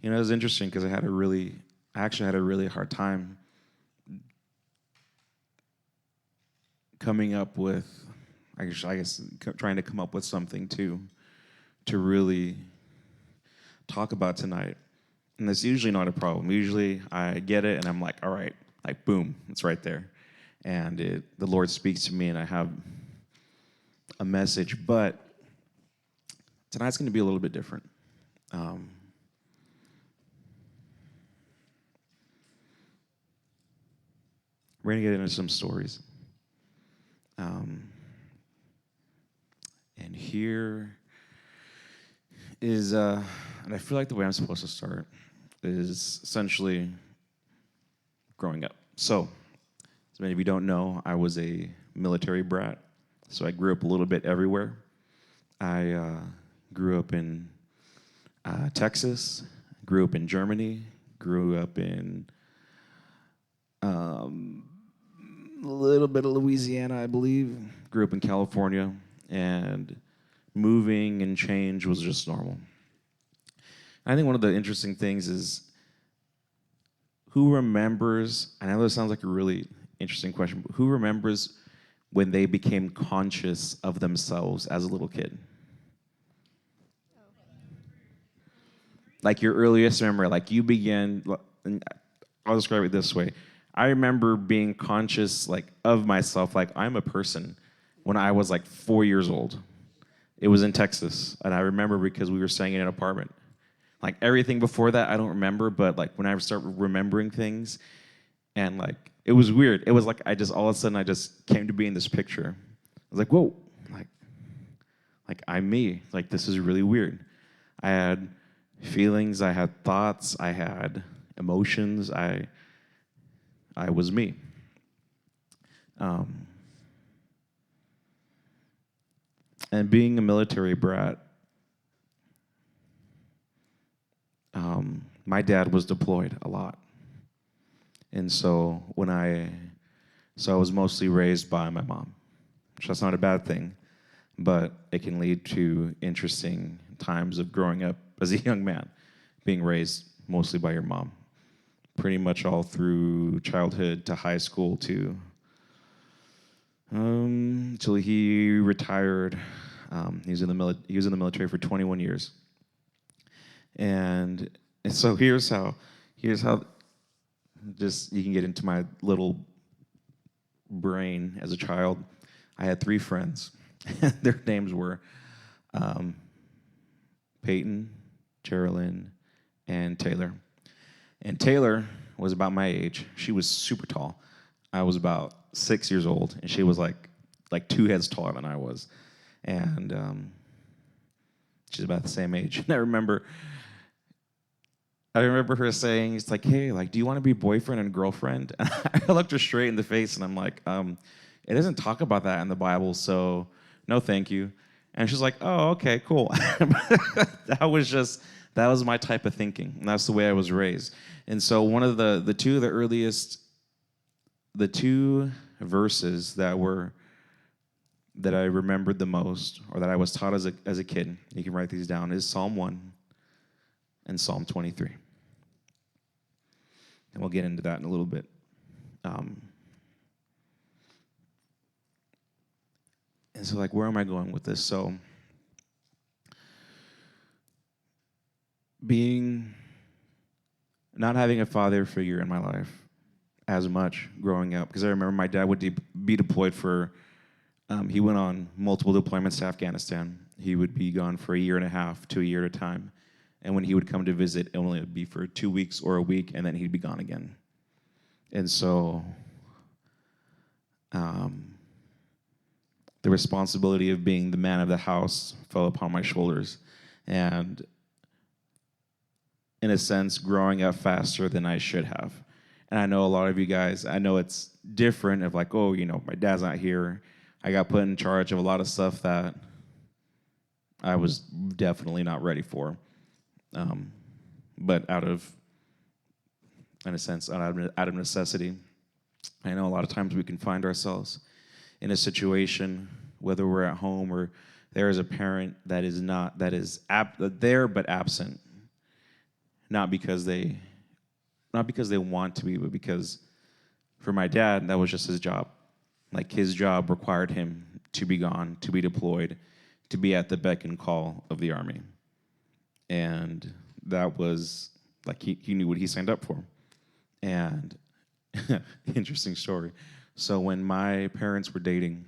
It was interesting because I actually had a really hard time coming up with, trying to come up with something to really talk about tonight. And that's usually not a problem. Usually I get it and I'm like, all right, like boom, it's right there. And the Lord speaks to me and I have a message. But tonight's going to be a little bit different. Um, we're going to get into some stories. And here is, and I feel like the way I'm supposed to start is essentially growing up. So, as many of you don't know, I was a military brat. So I grew up a little bit everywhere. I grew up in Texas, grew up in Germany, grew up in a little bit of Louisiana, I believe. Grew up in California, and moving and change was just normal. I think one of the interesting things is who remembers, I know this sounds like a really interesting question, but who remembers when they became conscious of themselves as a little kid? Like your earliest memory, like you began, I'll describe it this way. I remember being conscious like of myself, like I'm a person, when I was like 4 years old. It was in Texas, and I remember because we were staying in an apartment. Like everything before that, I don't remember, but like when I start remembering things, and like it was weird. It was like all of a sudden I just came to be in this picture. I was like, whoa, like I'm me. Like this is really weird. I had feelings, I had thoughts, I had emotions. I was me. And being a military brat, my dad was deployed a lot. And so I was mostly raised by my mom, which that's not a bad thing, but it can lead to interesting times of growing up as a young man, being raised mostly by your mom, pretty much all through childhood to high school to till he retired. He was in the military for 21 years, and so here's how just you can get into my little brain as a child. I had 3 friends. Their names were Peyton, Geraldine, and Taylor. And Taylor was about my age. She was super tall. I was about 6 years old, and she was like 2 heads taller than I was. And she's about the same age. And I remember her saying, it's like, hey, like, do you want to be boyfriend and girlfriend? And I looked her straight in the face, and I'm like, it doesn't talk about that in the Bible, so no thank you. And she's like, oh, okay, cool. That was my type of thinking, and that's the way I was raised. And so one of the two verses that I remembered the most, or that I was taught as a kid, you can write these down, is Psalm 1 and Psalm 23. And we'll get into that in a little bit. And so, like, where am I going with this? So, not having a father figure in my life as much growing up, because I remember my dad would be deployed for, he went on multiple deployments to Afghanistan. He would be gone for 1.5 years to a year at a time. And when he would come to visit, it would be for 2 weeks or a week, and then he'd be gone again. And so the responsibility of being the man of the house fell upon my shoulders. And in a sense, growing up faster than I should have. And I know a lot of you guys, I know it's different of like, oh, my dad's not here. I got put in charge of a lot of stuff that I was definitely not ready for. But in a sense, out of necessity. I know a lot of times we can find ourselves in a situation, whether we're at home or there is a parent that is there but absent. not because they want to be, but because for my dad, that was just his job. Like his job required him to be gone, to be deployed, to be at the beck and call of the Army. And that was like he knew what he signed up for. And interesting story. So when my parents were dating,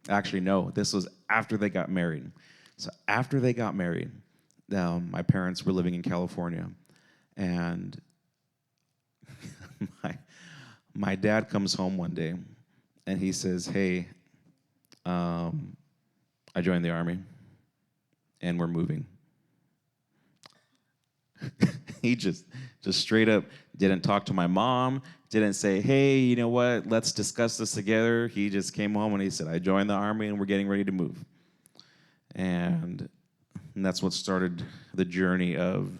actually no, this was after they got married. So after they got married, my parents were living in California, and my dad comes home one day, and he says, "Hey, I joined the Army, and we're moving." He just straight up didn't talk to my mom, didn't say, "Hey, you know what, let's discuss this together." He just came home and he said, "I joined the Army and we're getting ready to move." And that's what started the journey of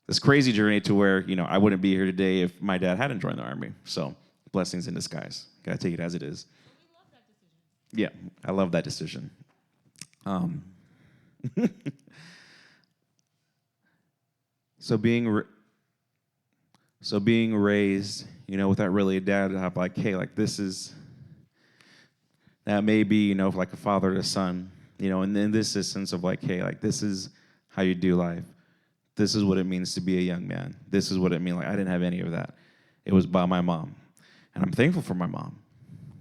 this crazy journey to where, I wouldn't be here today if my dad hadn't joined the Army. So blessings in disguise. Gotta take it as it is. Yeah, I love that decision. So being raised, without really a dad, to have like, hey, like that may be, like a father to son, and in this instance of like, hey, like this is how you do life. This is what it means to be a young man. This is what it means. Like I didn't have any of that. It was by my mom. And I'm thankful for my mom.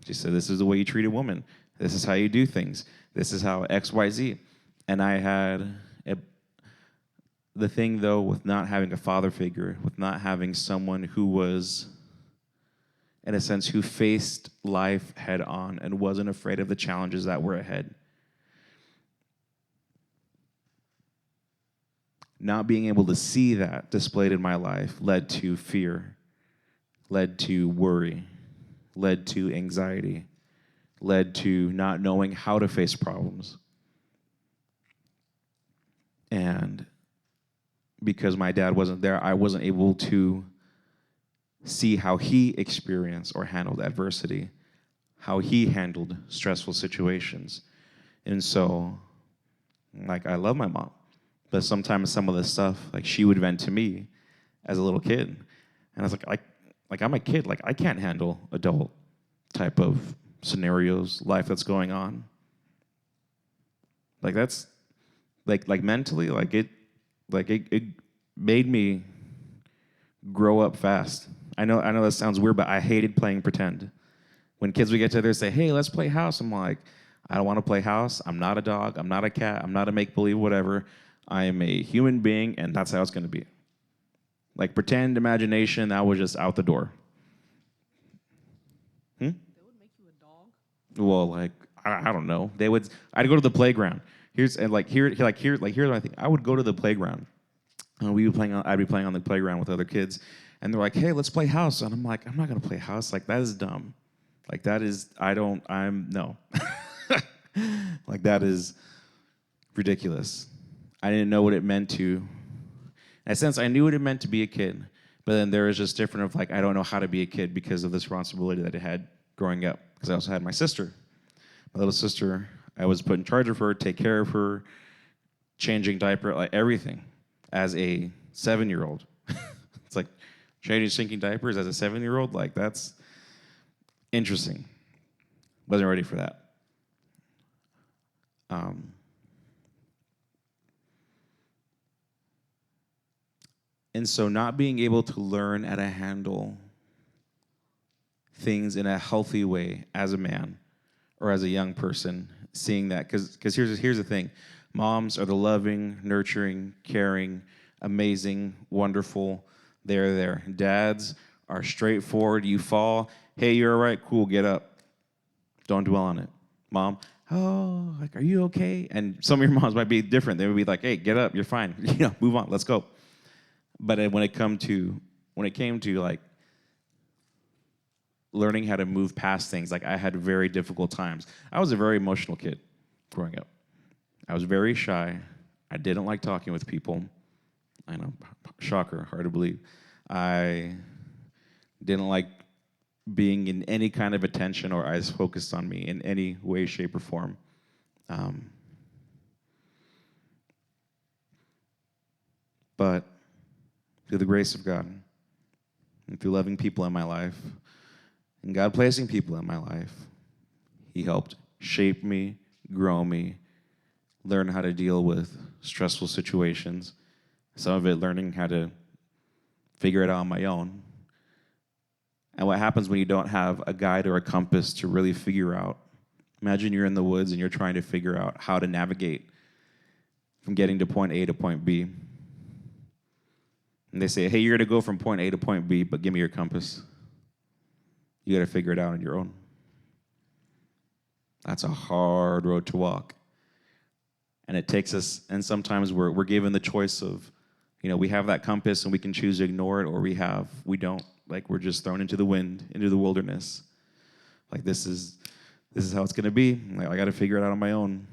She said, this is the way you treat a woman. This is how you do things. This is how X, Y, Z. And I had the thing, though, with not having a father figure, with not having someone who was, in a sense, who faced life head on and wasn't afraid of the challenges that were ahead. Not being able to see that displayed in my life led to fear, led to worry, led to anxiety, led to not knowing how to face problems. And because my dad wasn't there, I wasn't able to see how he experienced or handled adversity, how he handled stressful situations. And so, like, I love my mom, but sometimes some of the stuff, like, she would vent to me as a little kid. And I was like, I'm a kid. Like, I can't handle adult type of scenarios, life that's going on. Like, that's, like mentally, it made me grow up fast. I know that sounds weird, but I hated playing pretend. When kids would get together and say, hey, let's play house, I'm like, I don't want to play house. I'm not a dog. I'm not a cat. I'm not a make-believe whatever. I am a human being, and that's how it's going to be. Like pretend, imagination, that was just out the door. They would make you a dog? Well, like, I don't know. I'd go to the playground. Here's my thing. I would go to the playground. And I'd be playing on the playground with other kids. And they're like, hey, let's play house. And I'm like, I'm not going to play house. Like, that is dumb. Like, no. Like, that is ridiculous. I didn't know what it meant to. In a sense, I knew what it meant to be a kid. But then there was just different of, like, I don't know how to be a kid because of this responsibility that I had growing up. Because I also had my sister. My little sister, I was put in charge of her, take care of her, changing diaper, like everything, as a 7-year-old. It's like changing sinking diapers as a 7-year-old. Like, that's interesting. Wasn't ready for that. And so not being able to learn how to handle things in a healthy way as a man or as a young person, seeing that, because here's the thing. Moms are the loving, nurturing, caring, amazing, wonderful. They're there. Dads are straightforward. You fall. Hey, you're all right. Cool. Get up. Don't dwell on it. Mom, oh, like, are you okay? And some of your moms might be different. They would be like, hey, get up. You're fine. Move on. Let's go. But when it came to like learning how to move past things, like I had very difficult times. I was a very emotional kid growing up. I was very shy. I didn't like talking with people. I know, shocker, hard to believe. I didn't like being in any kind of attention or eyes focused on me in any way, shape, or form. But through the grace of God, and through loving people in my life, and God placing people in my life, He helped shape me, grow me, learn how to deal with stressful situations. Some of it learning how to figure it out on my own. And what happens when you don't have a guide or a compass to really figure out? Imagine you're in the woods and you're trying to figure out how to navigate from getting to point A to point B. And they say, hey, you're going to go from point A to point B, but give me your compass. You got to figure it out on your own. That's a hard road to walk. And it takes us, and sometimes we're given the choice of, we have that compass and we can choose to ignore it, or we don't. Like, we're just thrown into the wind, into the wilderness. Like, this is how it's going to be. Like, I got to figure it out on my own.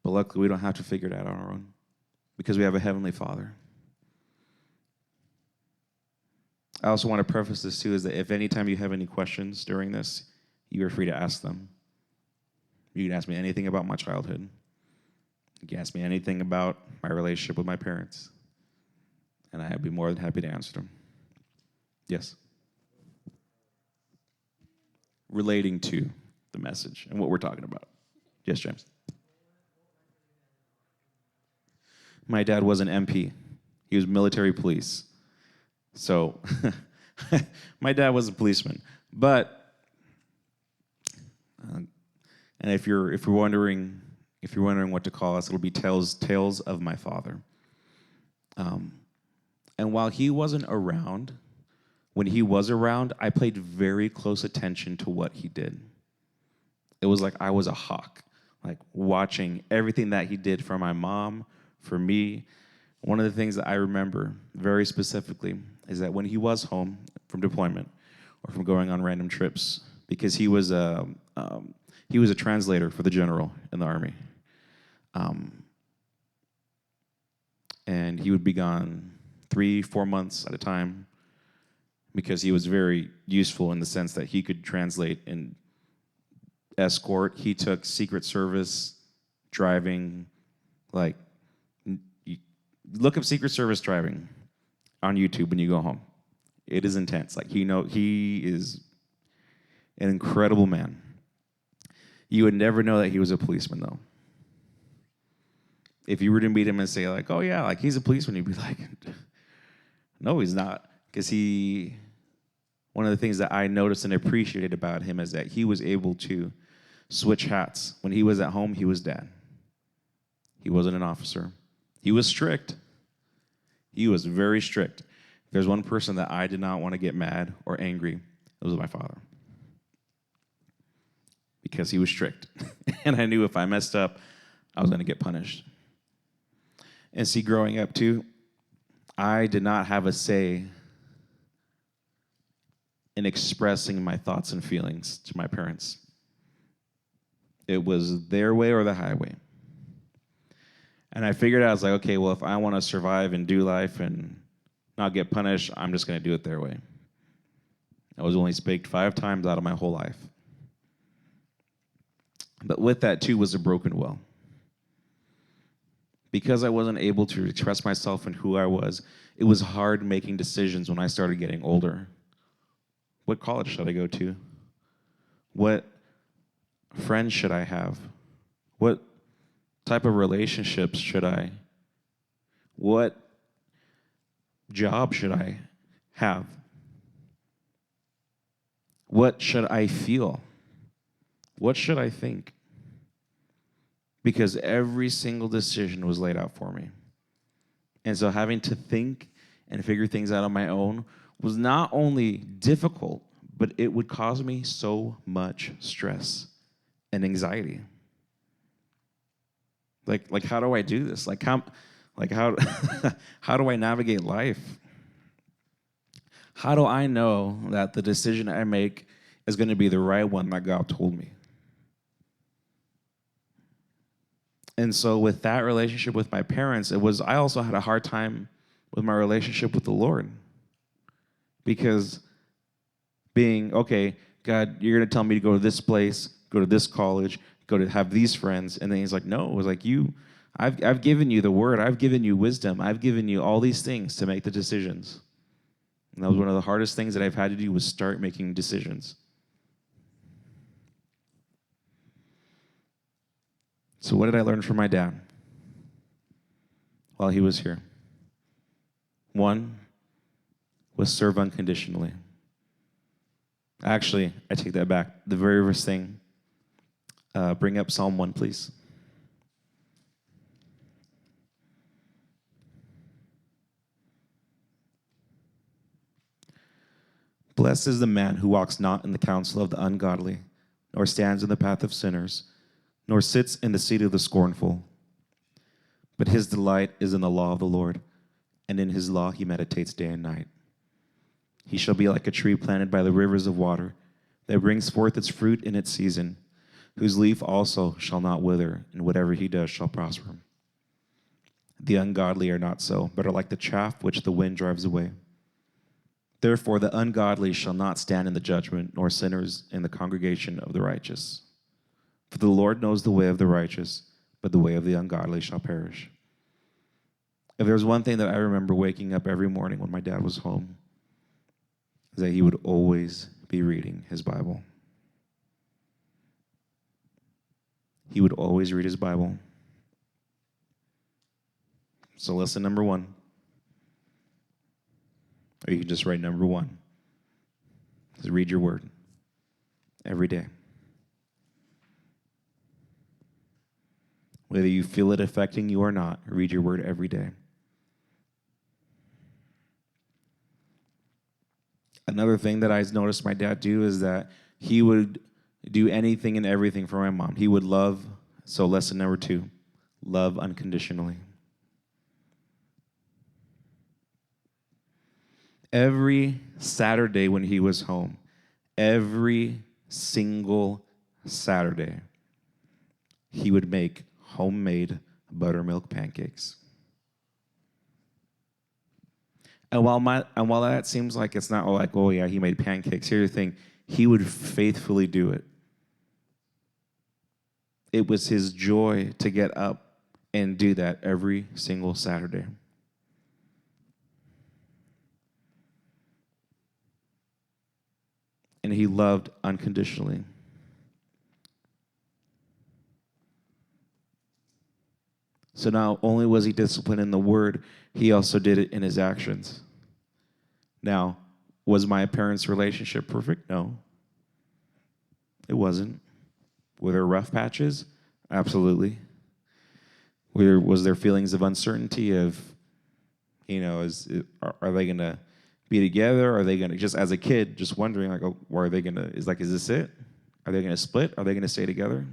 But luckily, we don't have to figure it out on our own because we have a Heavenly Father. I also want to preface this, too, is that if anytime you have any questions during this, you are free to ask them. You can ask me anything about my childhood. You can ask me anything about my relationship with my parents. And I'd be more than happy to answer them. Yes? Relating to the message and what we're talking about. Yes, James? My dad was an MP. He was military police. So, my dad was a policeman. But, and if you're wondering what to call us, it'll be Tales of my father. And while he wasn't around, when he was around, I paid very close attention to what he did. It was like I was a hawk, like watching everything that he did for my mom, for me. One of the things that I remember very specifically is that when he was home from deployment or from going on random trips, because he was a translator for the general in the Army. And he would be gone 3-4 months at a time because he was very useful in the sense that he could translate and escort. He took Secret Service driving, like, look up Secret Service driving on YouTube when you go home. It is intense. Like, he is an incredible man. You would never know that he was a policeman, though. If you were to meet him and say, like, oh, yeah, like, he's a policeman, you'd be like, no, he's not. Because one of the things that I noticed and appreciated about him is that he was able to switch hats. When he was at home, he was dad. He wasn't an officer. He was strict. He was very strict. If there's one person that I did not want to get mad or angry, it was my father. Because he was strict. And I knew if I messed up, I was going to get punished. And see, growing up, too, I did not have a say in expressing my thoughts and feelings to my parents. It was their way or the highway. And I figured out, I was like, okay, well, if I want to survive and do life and not get punished, I'm just going to do it their way. I was only spanked 5 times out of my whole life. But with that, too, was a broken will. Because I wasn't able to express myself and who I was, it was hard making decisions when I started getting older. What college should I go to? What friends should I have? What type of relationships should I? What job should I have? What should I feel? What should I think? Because every single decision was laid out for me. And so having to think and figure things out on my own was not only difficult, but it would cause me so much stress and anxiety. Like how do I do this? How how do I navigate life? How do I know that the decision I make is going to be the right one that God told me? And so with that relationship with my parents, I also had a hard time with my relationship with the Lord. Because being, okay, God, you're going to tell me to go to this place, go to this college, go to have these friends. And then he's like, no, it was like I've given you the word. I've given you wisdom. I've given you all these things to make the decisions. And that was one of the hardest things that I've had to do was start making decisions. So what did I learn from my dad while he was here? One was serve unconditionally. Actually, I take that back. The very first thing, bring up Psalm 1, please. Blessed is the man who walks not in the counsel of the ungodly, nor stands in the path of sinners, nor sits in the seat of the scornful. But his delight is in the law of the Lord, and in his law he meditates day and night. He shall be like a tree planted by the rivers of water, that brings forth its fruit in its season, whose leaf also shall not wither, and whatever he does shall prosper. The ungodly are not so, but are like the chaff which the wind drives away. Therefore the ungodly shall not stand in the judgment, nor sinners in the congregation of the righteous. For the Lord knows the way of the righteous, but the way of the ungodly shall perish. If there was one thing that I remember waking up every morning when my dad was home, is that he would always be reading his Bible. He would always read his Bible. So lesson number 1. Or you can just write number 1. Is read your word every day. Whether you feel it affecting you or not, read your word every day. Another thing that I noticed my dad do is that he would do anything and everything for my mom. He would love, so lesson number 2, love unconditionally. Every Saturday when he was home, every single Saturday, he would make homemade buttermilk pancakes. And while that seems like it's not like, oh yeah, he made pancakes, here's the thing, he would faithfully do it. It was his joy to get up and do that every single Saturday. And he loved unconditionally. So not only was he disciplined in the word, he also did it in his actions. Now, was my parents' relationship perfect? No. It wasn't. Were there rough patches? Absolutely. Was there feelings of uncertainty of, are they going to be together? Are they going to, just as a kid, just wondering, like, oh, are they going to, is this it? Are they going to split? Are they going to stay together?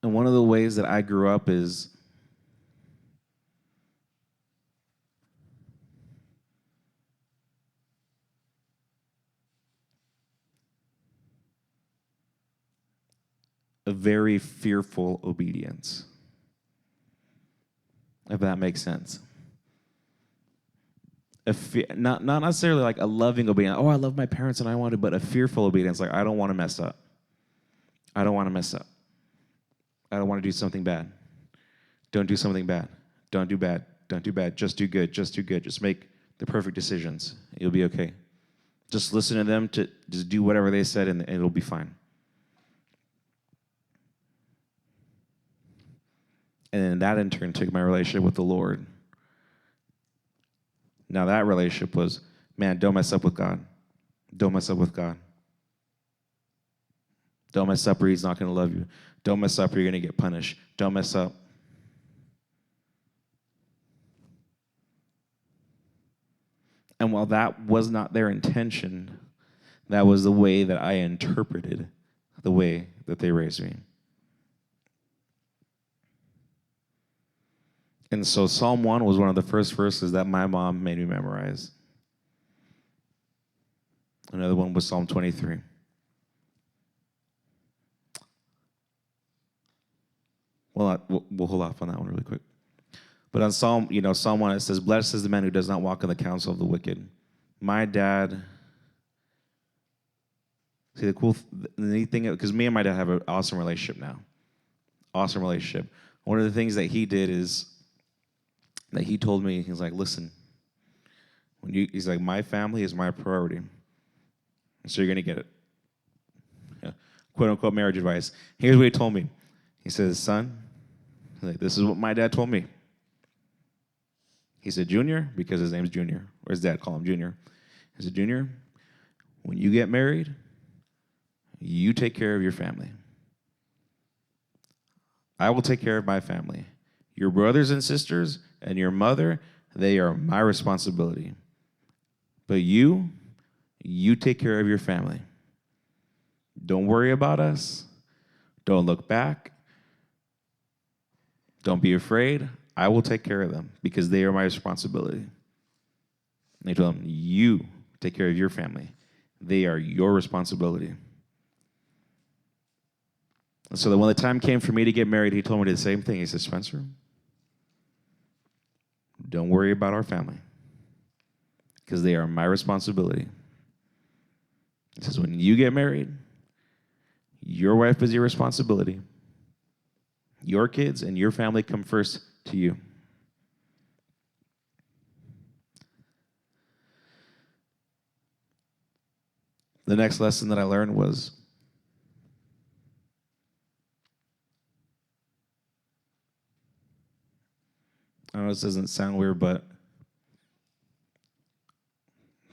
And one of the ways that I grew up is a very fearful obedience, if that makes sense. Not necessarily like a loving obedience. Oh, I love my parents and I want to, but a fearful obedience. Like, I don't want to mess up. I don't want to mess up. I don't want to do something bad. Don't do something bad. Don't do bad. Don't do bad. Just do good. Just do good. Just make the perfect decisions. You'll be okay. Just listen to them to just do whatever they said and it'll be fine. And then that in turn took my relationship with the Lord. Now that relationship was, man, don't mess up with God. Don't mess up with God. Don't mess up or he's not going to love you. Don't mess up or you're going to get punished. Don't mess up. And while that was not their intention, that was the way that I interpreted the way that they raised me. And so Psalm 1 was one of the first verses that my mom made me memorize. Another one was Psalm 23. Well, we'll hold off on that one really quick. But on Psalm 1, it says, blessed is the man who does not walk in the counsel of the wicked. My dad See, the neat thing, because me and my dad have an awesome relationship now. Awesome relationship. One of the things that he did is that he told me, he's like, listen, he's like, my family is my priority. So you're going to get it. Yeah. Quote unquote marriage advice. Here's what he told me. He says, son, like, this is what my dad told me. He said, Junior, because his name's Junior, or his dad called him Junior. He said, Junior, when you get married, you take care of your family. I will take care of my family. Your brothers and sisters and your mother, they are my responsibility. But you take care of your family. Don't worry about us. Don't look back. Don't be afraid. I will take care of them because they are my responsibility. And they told him, you take care of your family. They are your responsibility. And so that when the time came for me to get married, he told me the same thing. He said, Spencer, don't worry about our family because they are my responsibility. He says, when you get married, your wife is your responsibility. Your kids and your family come first to you. The next lesson that I learned was I know this doesn't sound weird, but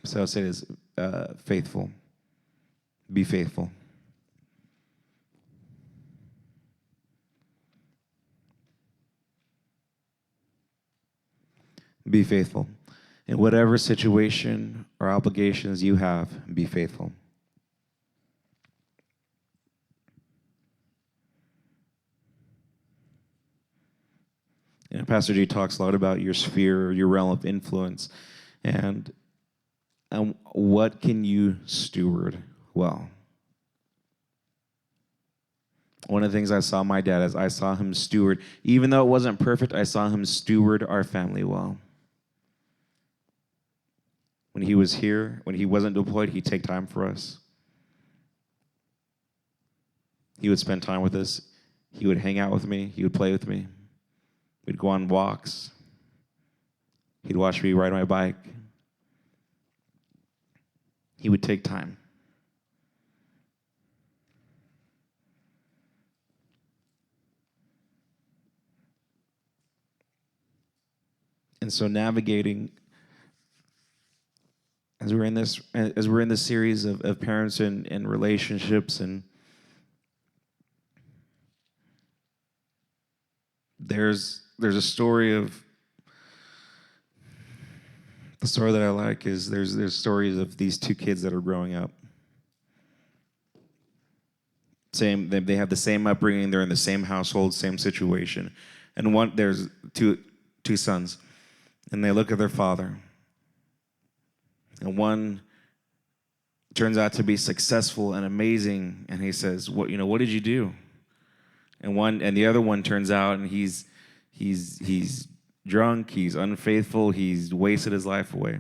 so I'll say this, faithful. Be faithful. Be faithful. In whatever situation or obligations you have, be faithful. And Pastor G talks a lot about your sphere, your realm of influence, and what can you steward well. One of the things I saw my dad is I saw him steward, even though it wasn't perfect, I saw him steward our family well. When he was here, when he wasn't deployed, he'd take time for us. He would spend time with us. He would hang out with me. He would play with me. We'd go on walks. He'd watch me ride my bike. He would take time. And so navigating, as we're in this series of parents and relationships, and there's a story of, the story that I like is there's stories of these two kids that are growing up. They have the same upbringing, they're in the same household, same situation. And there's two sons, and they look at their father. And one turns out to be successful and amazing, and he says, what did you do? And the other one turns out, and he's drunk, he's unfaithful, he's wasted his life away.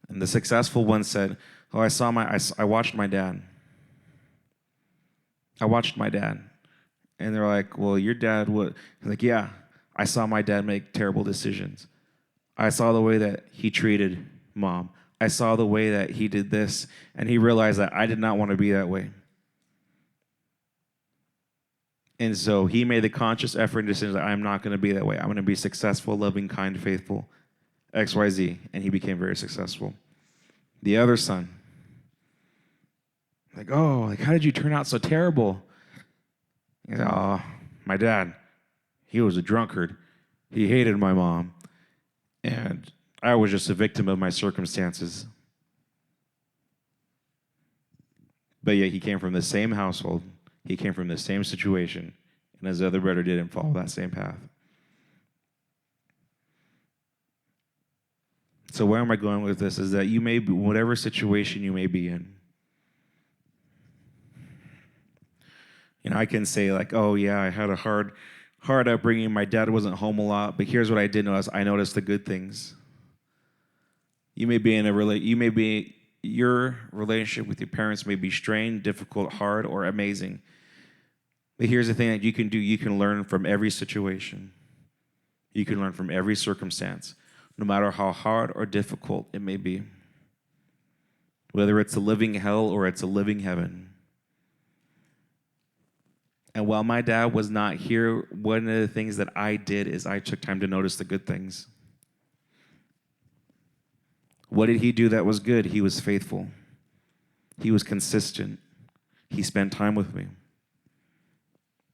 And the successful one said, I watched my dad. I watched my dad. And they're like, well, your dad what? He's like, yeah, I saw my dad make terrible decisions. I saw the way that he treated mom. I saw the way that he did this. And he realized that I did not want to be that way. And so he made the conscious effort and decision that I'm not going to be that way. I'm going to be successful, loving, kind, faithful, XYZ. And he became very successful. The other son, how did you turn out so terrible? He said, my dad, he was a drunkard. He hated my mom. And I was just a victim of my circumstances. But yet he came from the same household. He came from the same situation. And his other brother didn't follow that same path. So where am I going with this is that you may be, whatever situation you may be in, I can say like, oh yeah, I had a hard upbringing. My dad wasn't home a lot, but here's what I did notice. I noticed the good things. You may be your relationship with your parents may be strained, difficult, hard, or amazing. But here's the thing that you can do. You can learn from every situation. You can learn from every circumstance, no matter how hard or difficult it may be. Whether it's a living hell or it's a living heaven. And while my dad was not here, one of the things that I did is I took time to notice the good things. What did he do that was good? He was faithful. He was consistent. He spent time with me.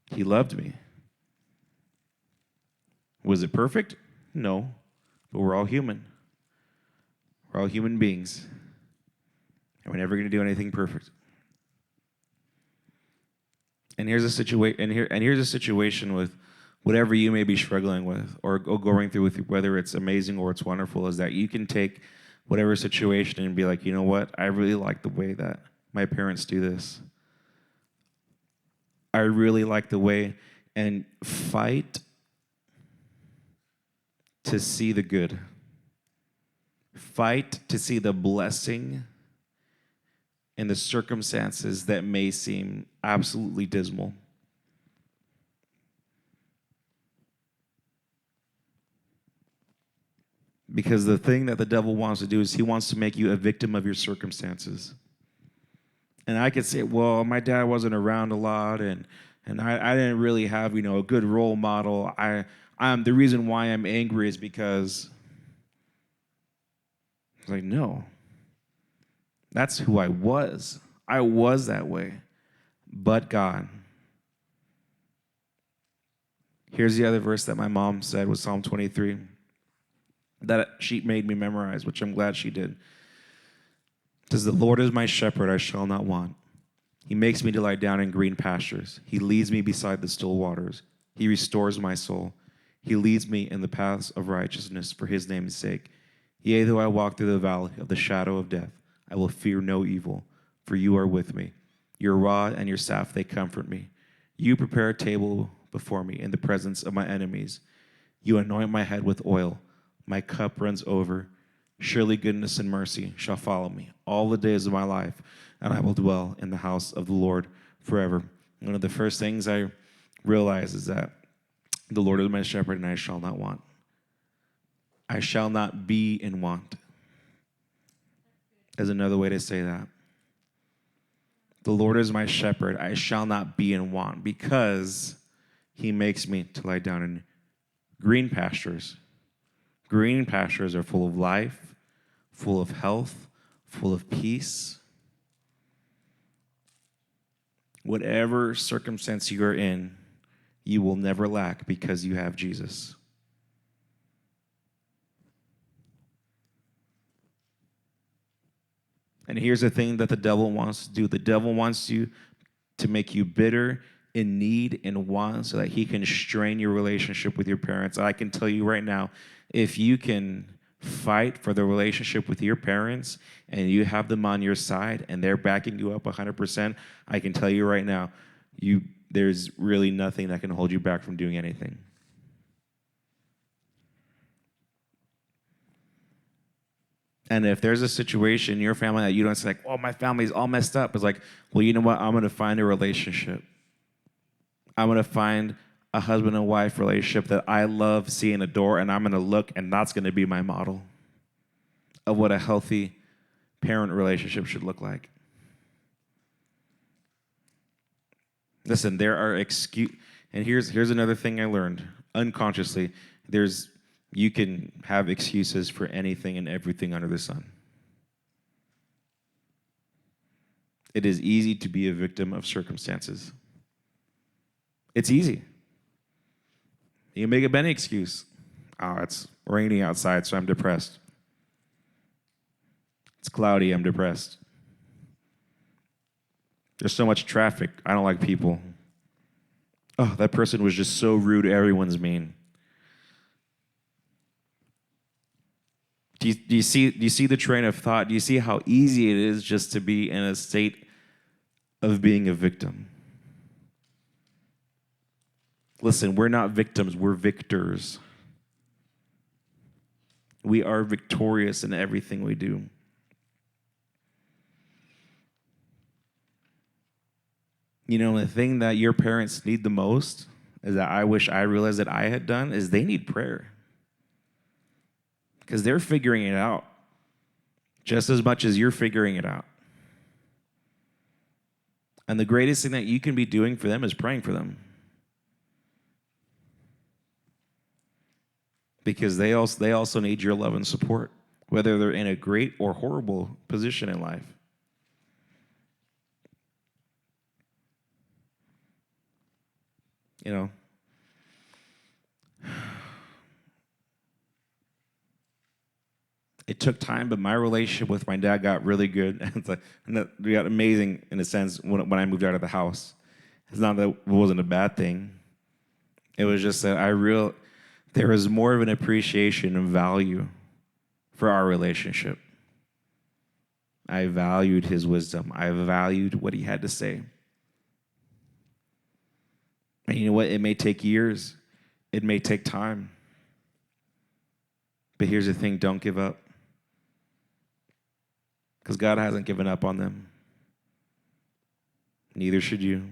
He loved me. Was it perfect? No. But we're all human. We're all human beings. And we're never going to do anything perfect. And here's a situation with whatever you may be struggling with or going through with, whether it's amazing or it's wonderful, is that you can take whatever situation and be like, you know what? I really like the way that my parents do this. I really like the way, and fight to see the good. Fight to see the blessing in the circumstances that may seem absolutely dismal. Because the thing that the devil wants to do is he wants to make you a victim of your circumstances. And I could say, well, my dad wasn't around a lot, and I didn't really have, a good role model. I'm the reason why I'm angry is because it's like, no. That's who I was. I was that way. But God. Here's the other verse that my mom said was Psalm 23 that she made me memorize, which I'm glad she did. It says, the Lord is my shepherd, I shall not want. He makes me to lie down in green pastures. He leads me beside the still waters. He restores my soul. He leads me in the paths of righteousness for his name's sake. Yea, though I walk through the valley of the shadow of death, I will fear no evil, for you are with me. Your rod and your staff, they comfort me. You prepare a table before me in the presence of my enemies. You anoint my head with oil. My cup runs over. Surely goodness and mercy shall follow me all the days of my life, and I will dwell in the house of the Lord forever. One of the first things I realized is that the Lord is my shepherd, and I shall not want. I shall not be in want. Is another way to say that. The Lord is my shepherd. I shall not be in want because he makes me to lie down in green pastures. Green pastures are full of life, full of health, full of peace. Whatever circumstance you are in, you will never lack because you have Jesus. And here's the thing that the devil wants to do. The devil wants you to make you bitter, in need, and want, so that he can strain your relationship with your parents. I can tell you right now, if you can fight for the relationship with your parents and you have them on your side and they're backing you up 100%, I can tell you right now, there's really nothing that can hold you back from doing anything. And if there's a situation in your family that you don't say, like, oh, my family's all messed up, it's like, well, you know what? I'm going to find a relationship. I'm going to find a husband and wife relationship that I love, see, and adore, and I'm going to look, and that's going to be my model of what a healthy parent relationship should look like. Listen, there are and here's another thing I learned unconsciously. You can have excuses for anything and everything under the sun. It is easy to be a victim of circumstances. It's easy. You can make up any excuse. Oh, it's raining outside, so I'm depressed. It's cloudy, I'm depressed. There's so much traffic, I don't like people. Oh, that person was just so rude, everyone's mean. Do you see the train of thought? Do you see how easy it is just to be in a state of being a victim? Listen, we're not victims, we're victors. We are victorious in everything we do. You know, the thing that your parents need the most is that I wish I realized that I had done is they need prayer. Because they're figuring it out just as much as you're figuring it out. And the greatest thing that you can be doing for them is praying for them. Because they also need your love and support, whether they're in a great or horrible position in life. You know, it took time, but my relationship with my dad got really good. And we got amazing in a sense when I moved out of the house. It's not that it wasn't a bad thing. It was just that there was more of an appreciation and value for our relationship. I valued his wisdom. I valued what he had to say. And you know what? It may take years. It may take time. But here's the thing, don't give up. Because God hasn't given up on them. Neither should you.